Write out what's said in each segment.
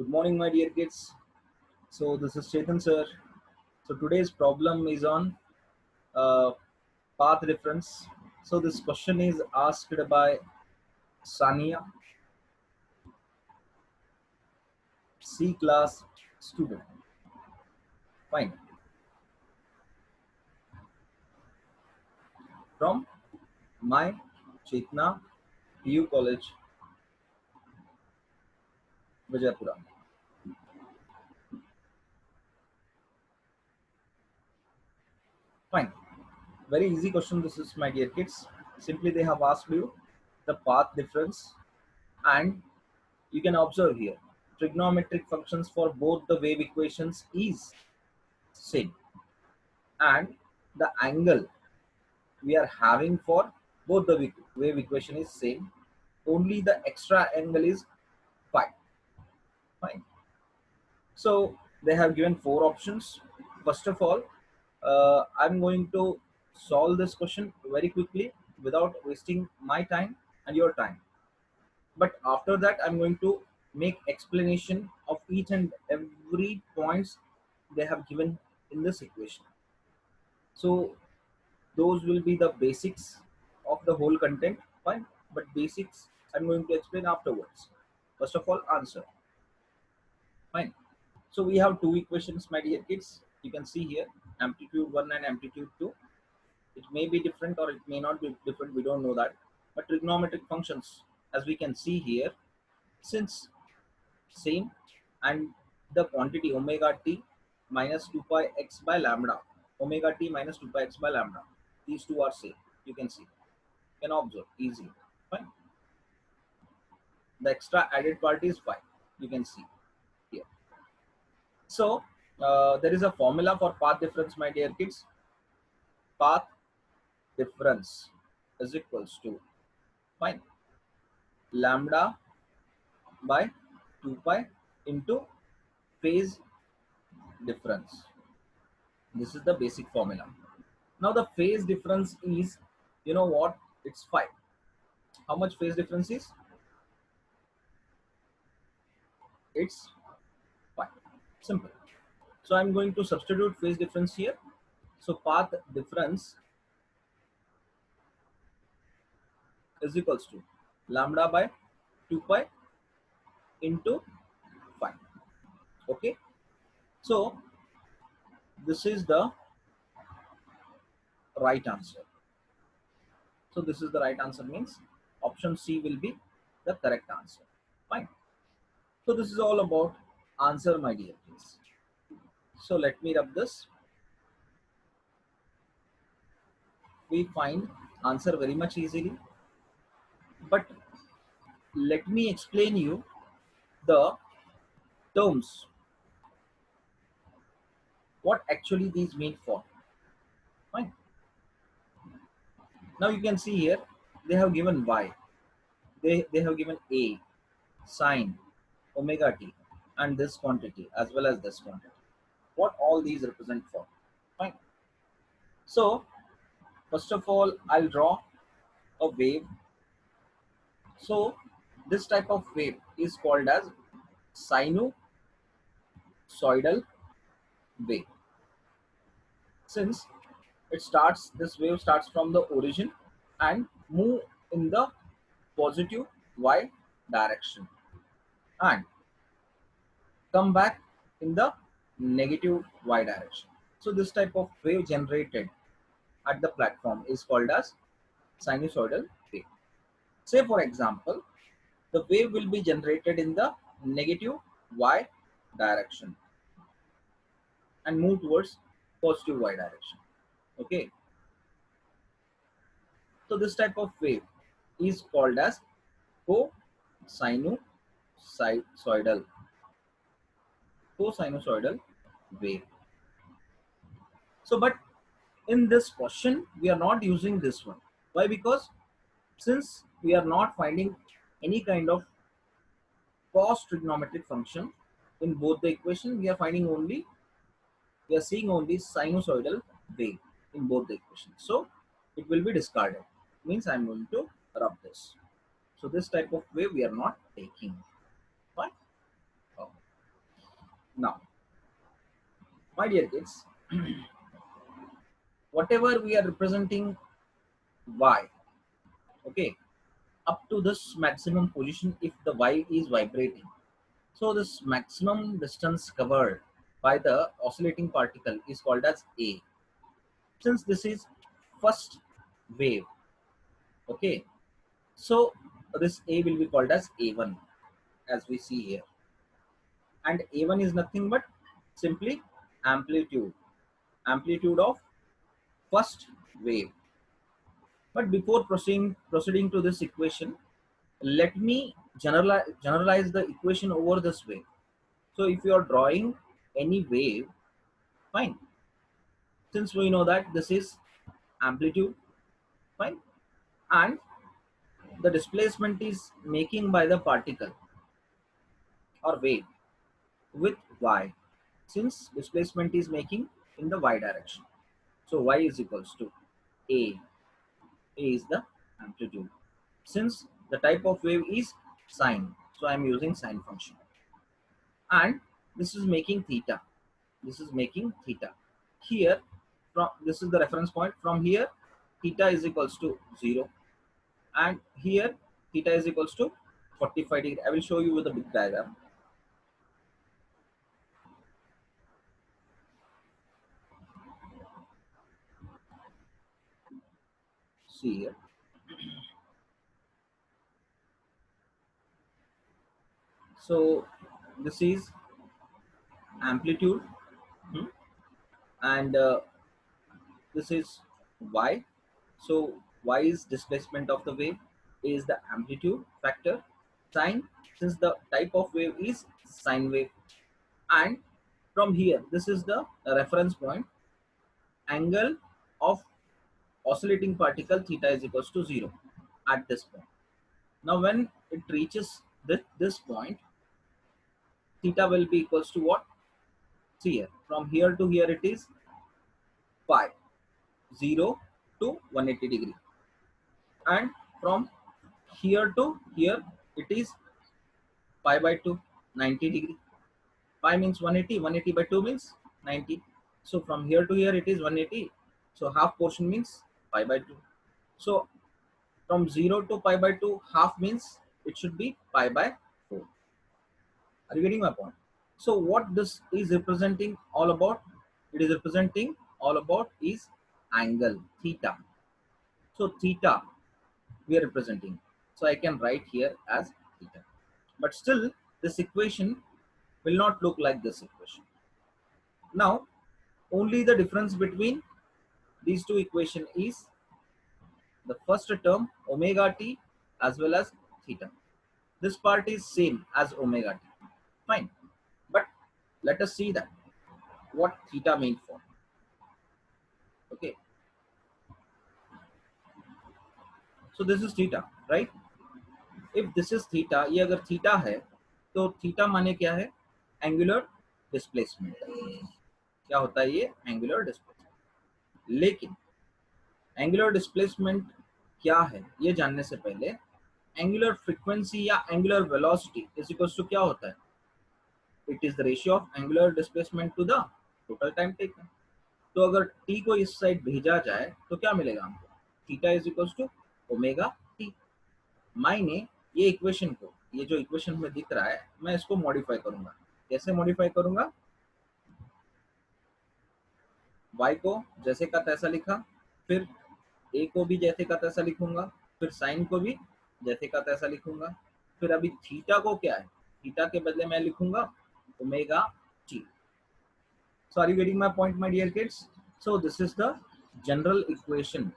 Good morning, my dear kids. So this is Chetan sir. So today's problem is on uh, path reference. So this question is asked by Sania, C class student. Fine. From my Chetna PU College, Vijaypura. Fine. Very easy question. This is, my dear kids. Simply they have asked you the path difference, and you can observe here trigonometric functions for both the wave equations is same, and the angle we are having for both the wave equation is same. Only the extra angle is phi. Fine. So they have given four options. First of all, I'm going to solve this question very quickly without wasting my time and your time. But after that, I'm going to make explanation of each and every points they have given in this equation. So those will be the basics of the whole content. Fine, but basics I'm going to explain afterwards. First of all, answer. Fine. So we have two equations, my dear kids. You can see here, amplitude 1 and amplitude 2. It may be different or it may not be different, we don't know that. But trigonometric functions, as we can see here, since same, and the quantity omega t minus 2 pi x by lambda, omega t minus 2 pi x by lambda, these two are same. You can see, you can observe easily. Fine. The extra added part is phi. You can see here. So there is a formula for path difference, my dear kids. Path difference is equals to, fine, lambda by 2 pi into phase difference. This is the basic formula. Now the phase difference is, you know what? It's phi. How much phase difference is? It's phi. Simple. So I'm going to substitute phase difference here. So path difference is equals to lambda by 2 pi into phi. Okay. So this is the right answer. So this is the right answer, means option C will be the correct answer. Fine. So this is all about answer, my dear kids. So let me rub this. We find answer very much easily. But let me explain you the terms. What actually these mean for. Fine. Now you can see here they have given y. They have given a, sine, omega t, and this quantity as well as this quantity. What all these represent for. Fine. So first of all, I'll draw a wave. So this type of wave is called as sinusoidal wave. Since this wave starts from the origin and move in the positive y direction and come back in the negative y direction. So this type of wave generated at the platform is called as sinusoidal wave. Say for example, the wave will be generated in the negative y direction and move towards positive y direction. Okay. So this type of wave is called as cosinusoidal cosinusoidal wave. So but in this question we are not using this one. Why? Because since we are not finding any kind of cos trigonometric function in both the equation, we are seeing only sinusoidal wave in both the equations. So it will be discarded. Means I'm going to rub this. So this type of wave we are not taking. Fine. Oh. Now, my dear kids, whatever we are representing y, okay, up to this maximum position if the y is vibrating. So this maximum distance covered by the oscillating particle is called as A. Since this is first wave, okay, so this A will be called as A1 as we see here. And A1 is nothing but simply amplitude of first wave. But before proceeding to this equation, let me generalize the equation over this way. So if you are drawing any wave, fine. Since we know that this is amplitude, fine, and the displacement is making by the particle or wave with y, since displacement is making in the y direction. So y is equals to a. A is the amplitude. Since the type of wave is sine, so I am using sine function. And this is making theta. This is making theta. Here, from this is the reference point. From here, theta is equals to 0, and here theta is equals to 45 degree. I will show you with the big diagram. See here. So this is amplitude, and this is y. So y is displacement of the wave, A is the amplitude factor, sine, since the type of wave is sine wave, and from here this is the reference point. Angle of oscillating particle theta is equals to 0 at this point. Now when it reaches this point, theta will be equals to what? See here, from here to here it is pi, 0 to 180 degree, and from here to here it is pi by 2, 90 degree. Pi means 180, 180 by 2 means 90. So from here to here it is 180. So half portion means pi by 2. So from 0 to pi by 2, half means it should be pi by 4. Are you getting my point? So what this is representing all about? It is representing all about is angle theta. So theta we are representing. So I can write here as theta. But still this equation will not look like this equation. Now only the difference between these two equations is the first term omega t as well as theta. This part is same as omega t. Fine. But let us see that what theta means for. Okay. So this is theta, right? If this is theta, ये अगर theta है, तो theta माने क्या है? Angular displacement. क्या होता है ये? Angular displacement. लेकिन एंगुलर डिस्प्लेसमेंट क्या है ये जानने से पहले एंगुलर फ्रीक्वेंसी या angular velocity is equals to क्या होता है? It is the ratio of angular displacement to the total time taken. तो अगर टी को इस साइड भेजा जाए तो क्या मिलेगा हमको? Theta is equals to omega t. मायने ये इक्वेशन को, ये जो इक्वेशन में दिख रहा है, मैं इसको मॉडिफाई करूंगा. कैसे मॉडिफाई करूंगा? y को जैसे का तैसा लिखा, फिर a को भी जैसे का तैसा लिखूंगा, फिर साइन को भी जैसे का तैसा लिखूंगा, फिर अभी थीटा को क्या है? थीटा के बदले मैं लिखूंगा omega T. So are you getting my point, my dear kids? So this is the general equation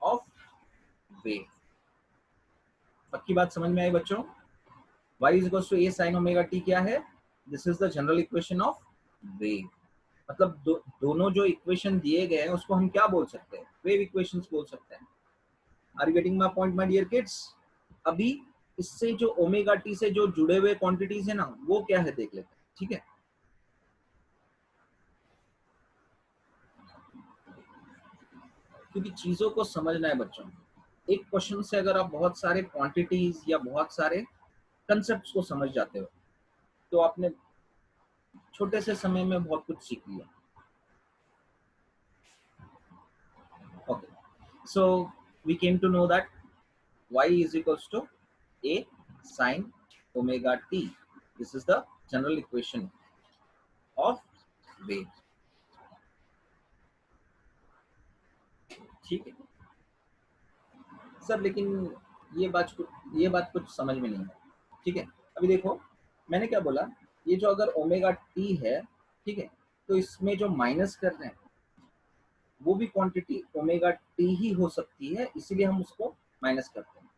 of wave. पक्की बात समझ में आई बच्चों? y is equals to a sin omega t क्या है? This is the general equation of wave. मतलब दोनों जो इक्वेशन दिए गए हैं उसको हम क्या बोल सकते हैं? वेव इक्वेशंस बोल सकते हैं. Are you getting my point my dear kids? अभी इससे जो ओमेगा टी से जो जुड़े हुए क्वांटिटीज है ना, वो क्या है देख लेते हैं. ठीक है, क्योंकि चीजों को समझना है बच्चों. एक क्वेश्चन से अगर आप बहुत सारे क्वांटिटीज या बहुत सारे कंसेप्ट को समझ जाते हो तो आपने छोटे से समय में बहुत कुछ सीख लिया। Okay, so we came to know that y is equals to a sin omega t. This is the general equation of wave। ठीक है सर, लेकिन ये बात कुछ समझ में नहीं है। ठीक है, अभी देखो मैंने क्या बोला, ये जो अगर ओमेगा टी है, ठीक है, तो इसमें जो माइनस कर रहे हैं वो भी क्वांटिटी ओमेगा टी ही हो सकती है, इसीलिए हम उसको माइनस करते हैं।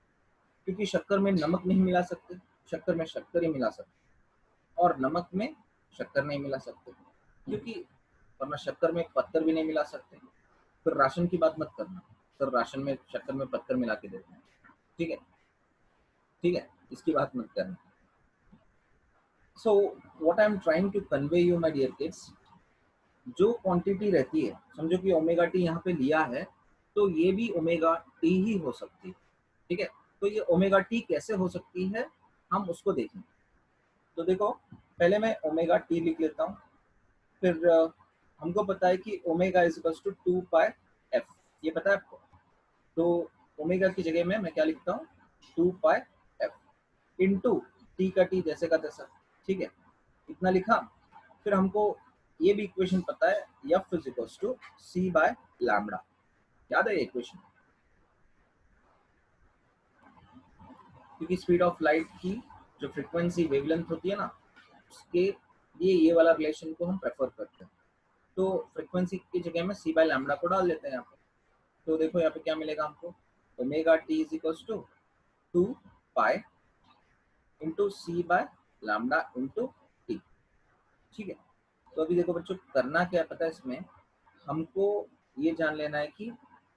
क्योंकि शक्कर में नमक नहीं मिला सकते, शक्कर में शक्कर ही मिला सकते, और नमक में शक्कर नहीं मिला सकते, क्योंकि वरना शक्कर में पत्थर भी नहीं मिला सकते। फिर राशन की बात मत करना, सर राशन में शक्कर में पत्थर मिला के देते हैं। ठीक है, ठीक है, इसकी बात मत करना। So what I am trying to convey you my dear kids, जो क्वांटिटी रहती है, समझो कि ओमेगा टी यहाँ पे लिया है, तो ये भी ओमेगा टी ही हो सकती है। ठीक है, तो ये ओमेगा टी कैसे हो सकती है हम उसको देखें। तो देखो पहले मैं ओमेगा टी लिख लेता हूँ, फिर हमको पता है कि omega is equals to 2 pi f, ये पता है आपको। तो ओमेगा की जगह में मैं क्या लिखता हूँ, 2 पाई एफ इंटू टी का टी जैसे का तैसा। ठीक है, इतना लिखा। फिर हमको ये भी इक्वेशन पता है, f is equals to c by lambda. याद है ये इक्वेशन, क्योंकि स्पीड ऑफ लाइट की जो फ्रीक्वेंसी वेवलेंथ होती है ना, उसके लिए ये वाला रिलेशन को हम प्रेफर करते हैं। तो फ्रीक्वेंसी की जगह में सी बाय लैम्बडा को डाल देते हैं यहाँ पे। तो देखो यहाँ पे क्या मिलेगा हमको, omega t is equals to 2 pi into c by lambda into t. ठीक है, तो अभी देखो बच्चों करना क्या है पता है इसमें, हमको ये जान लेना है कि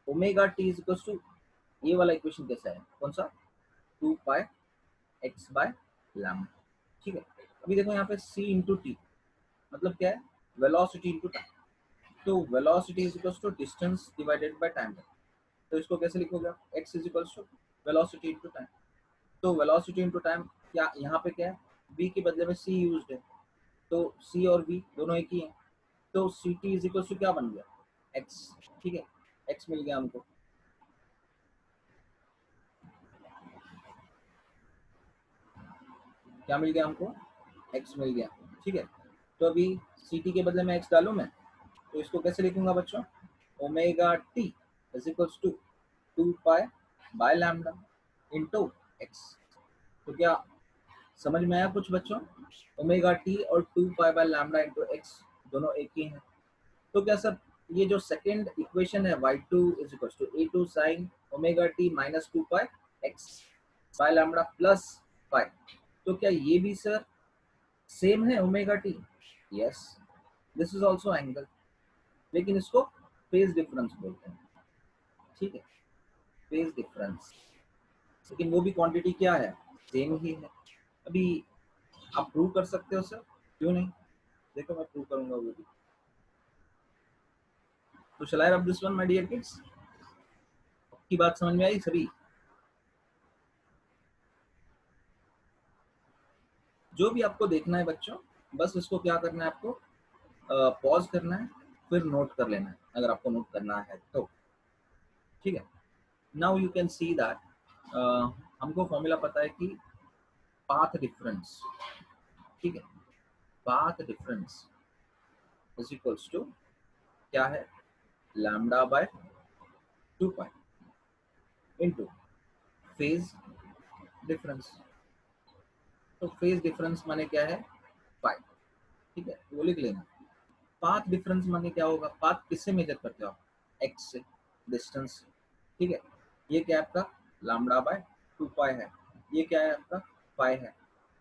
omega t is equals to ये वाला इक्वेशन कैसा है, कौन सा, 2 पाई एक्स बाय लैम्बडा। ठीक है, अभी देखो यहाँ पे सी इंटू टी मतलब क्या है, वेलोसिटी इंटू टाइम। तो velocity is equals to distance divided by time. तो इसको कैसे लिखोगे आप, x is equals to velocity into time. तो वेलोसिटी इंटू टाइम क्या यहाँ पे क्या है, v के बदले में c यूज्ड है, तो c और v दोनों एक ही हैं। तो c t is equals to क्या बन गया, x। ठीक है, x मिल गया हमको। क्या मिल गया हमको, x मिल गया। ठीक है, तो अभी सी टी के बदले में x डालूं मैं, तो इसको कैसे लिखूंगा बच्चों, omega t is equals to 2 pi by lambda into x. तो क्या समझ में आया कुछ बच्चों, ओमेगा टी और 2 pi by lambda into x दोनों एक ही हैं। तो क्या सर ये जो सेकंड इक्वेशन है y2 is equals to a2 sine omega t minus 2 pi x by lambda plus pi, तो क्या ये भी सर सेम है omega t, yes, this is also angle, लेकिन इसको फेज डिफरेंस बोलते हैं। ठीक है, फेज डिफरेंस, लेकिन वो भी क्वांटिटी क्या है, सेम ही है। अभी आप प्रूव कर सकते हो सर, क्यों नहीं, देखो मैं प्रूव करूंगा वो भी। तो shall I rub this one my dear kids, की बात समझ में आई सभी। जो भी आपको देखना है बच्चों, बस इसको क्या करना है आपको, पॉज करना है, फिर नोट कर लेना है अगर आपको नोट करना है तो। ठीक है, now you can see that हमको फॉर्मूला पता है कि पाथ डिफरेंस, ठीक है, path difference is equals to क्या है, lambda by 2 pi into phase difference. तो फेज डिफरेंस माने क्या है, पाई। ठीक है, वो लिख लेना। पाथ डिफरेंस माने क्या होगा, पाथ किससे मेजर करते हो आप, एक्स से, डिस्टेंस। ठीक है, ये क्या है आपका लैम्डा बाय 2 पाई है, ये क्या है आपका पाई है।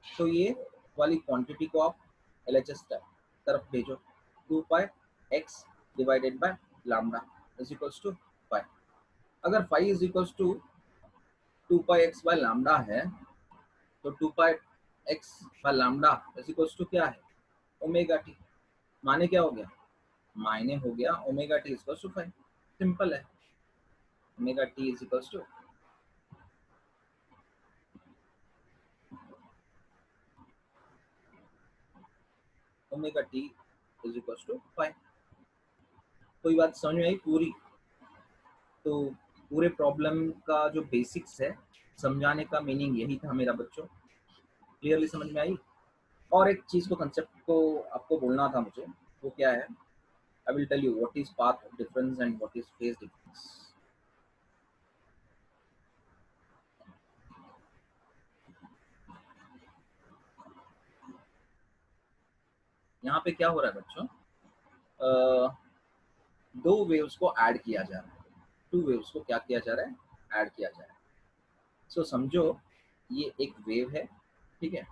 तो ये वाली क्वांटिटी को आप LHS तरफ भेजो, 2 pi x divided by lambda is equals to pi. अगर phi is equals to 2 pi x by lambda है, तो 2 pi x by lambda is equals to क्या है, ओमेगा टी। माने क्या हो गया, मायने हो गया omega t is equals to phi. Simple है, omega t is equals to omega t is equal to five. कोई बात समझ में आई पूरी? तो पूरे प्रॉब्लम का जो बेसिक्स है समझाने का मीनिंग यही था मेरा बच्चों। क्लियरली समझ में आई? और एक चीज को कंसेप्ट को आपको बोलना था मुझे, वो क्या है? I will tell you what is path difference and what is phase difference. यहाँ पे क्या हो रहा है बच्चों? अ, दो वेव्स को ऐड किया जा रहा है। टू वेव्स को क्या किया जा रहा है? ऐड किया जा रहा है। सो समझो ये एक वेव है, ठीक है,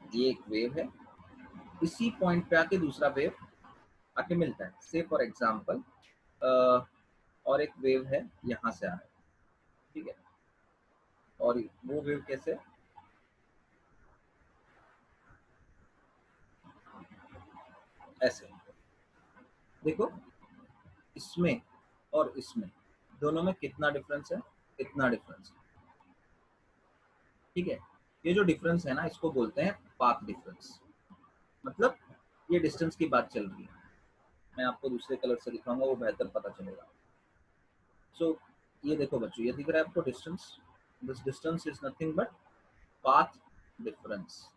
ये एक वेव है, इसी पॉइंट पे आके दूसरा वेव आके मिलता है। से फॉर एग्जांपल और एक वेव है यहाँ से आ रहा है, ठीक है, और वो वेव कैसे? ऐसे देखो, इसमें और इसमें दोनों में कितना डिफरेंस है? इतना डिफरेंस है, ठीक है। ये जो डिफरेंस है ना, इसको बोलते हैं पाथ डिफरेंस। मतलब ये डिस्टेंस की बात चल रही है। मैं आपको दूसरे कलर से दिखाऊंगा, वो बेहतर पता चलेगा। सो ये देखो बच्चों, ये दिख रहा है आपको distance? This distance is nothing but path difference.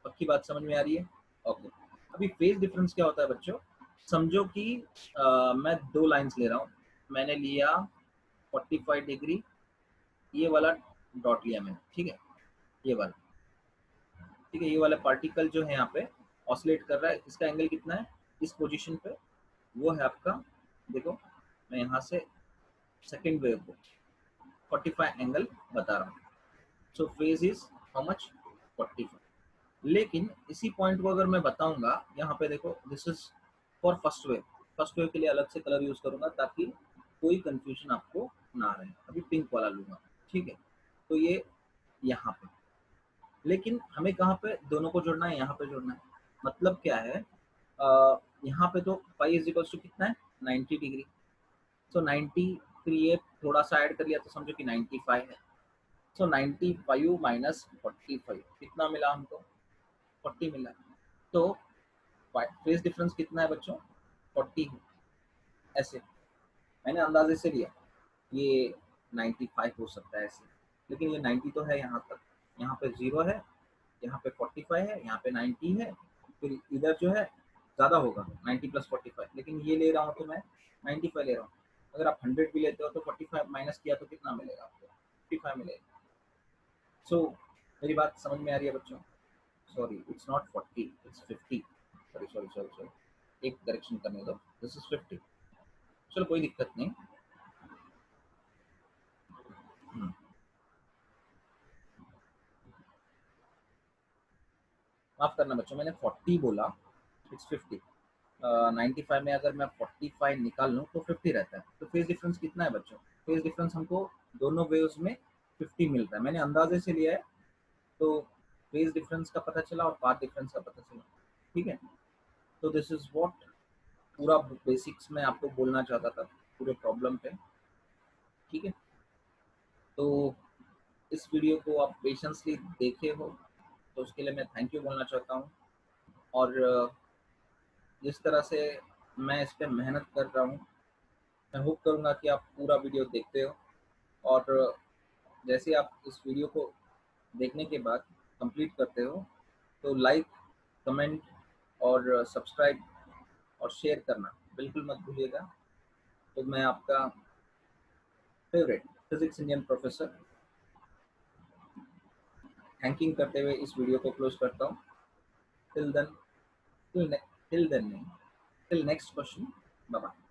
पक्की बात समझ में आ रही है? ओके। अभी फेज डिफरेंस क्या होता है बच्चों? समझो कि मैं दो लाइंस ले रहा हूँ। मैंने लिया 45 डिग्री, ये वाला डॉट लिया मैंने, ठीक है, ये वाला, ठीक है। ये वाला पार्टिकल जो है यहाँ पे ऑसिलेट कर रहा है, इसका एंगल कितना है इस पोजीशन पे? वो है आपका, देखो मैं यहाँ से सेकेंड वेव को 45 एंगल बता रहा हूँ। So phase is how much? 45। लेकिन इसी पॉइंट को अगर मैं बताऊंगा, यहाँ पे देखो, this is for first wave. First wave के लिए अलग से कलर यूज करूंगा ताकि कोई कंफ्यूजन आपको ना रहे। अभी पिंक वाला लूंगा, ठीक है। तो ये यहाँ पे, लेकिन हमें कहाँ पे दोनों को जोड़ना है? यहाँ पे जोड़ना है। मतलब क्या है? यहाँ पे तो पाई इज इक्वल्स टू कितना है? 90 डिग्री। सो 90, फिर ये थोड़ा सा ऐड कर लिया तो समझो कि 95 है। सो 95 माइनस 45 कितना मिला हमको? 40 मिला। तो फेज डिफरेंस कितना है बच्चों? 40 है। ऐसे मैंने अंदाजे से लिया, ये 95 हो सकता है ऐसे, लेकिन ये 90 तो है यहाँ तक। यहाँ पे 0 है, यहाँ पे 45 है, यहाँ पे 90 है, फिर इधर जो है ज़्यादा होगा 90 प्लस 45, लेकिन ये ले रहा हूँ तो मैं 95 ले रहा हूँ। अगर आप 100 भी लेते हो तो 45 माइनस किया तो कितना मिलेगा आपको? 55 मिलेगा। सो मेरी बात समझ में आ रही है बच्चों? Sorry, it's not 40, it's 50। Sorry sorry sorry sorry, एक करेक्शन करने दो, दिस इज 50। चलो कोई दिक्कत नहीं। हम्म, माफ करना बच्चों, मैंने 40 बोला, इट्स 50। 95 में अगर मैं 45 निकाल लूँ तो 50 रहता है। तो फेज डिफरेंस कितना है बच्चों? फेज डिफरेंस हमको दोनों वेव्स में 50 मिल रहा है। मैंने अंदाजे से लिया है, तो फेज डिफरेंस का पता चला और पाथ डिफरेंस का पता चला, ठीक है। तो दिस इज व्हाट पूरा बेसिक्स में आपको बोलना चाहता था पूरे प्रॉब्लम पे, ठीक है। तो इस वीडियो को आप पेशेंसली देखे हो तो उसके लिए मैं थैंक यू बोलना चाहता हूँ। और जिस तरह से मैं इस पर मेहनत कर रहा हूँ, मैं होप करूँगा कि आप पूरा वीडियो देखते हो। और जैसे आप इस वीडियो को देखने के बाद कंप्लीट करते हो तो लाइक, कमेंट और सब्सक्राइब और शेयर करना बिल्कुल मत भूलिएगा। तो मैं आपका favourite physics Indian professor thanking करते हुए इस वीडियो को क्लोज करता हूँ। टिल देन, टिल देन नहीं, till next question. Bye bye.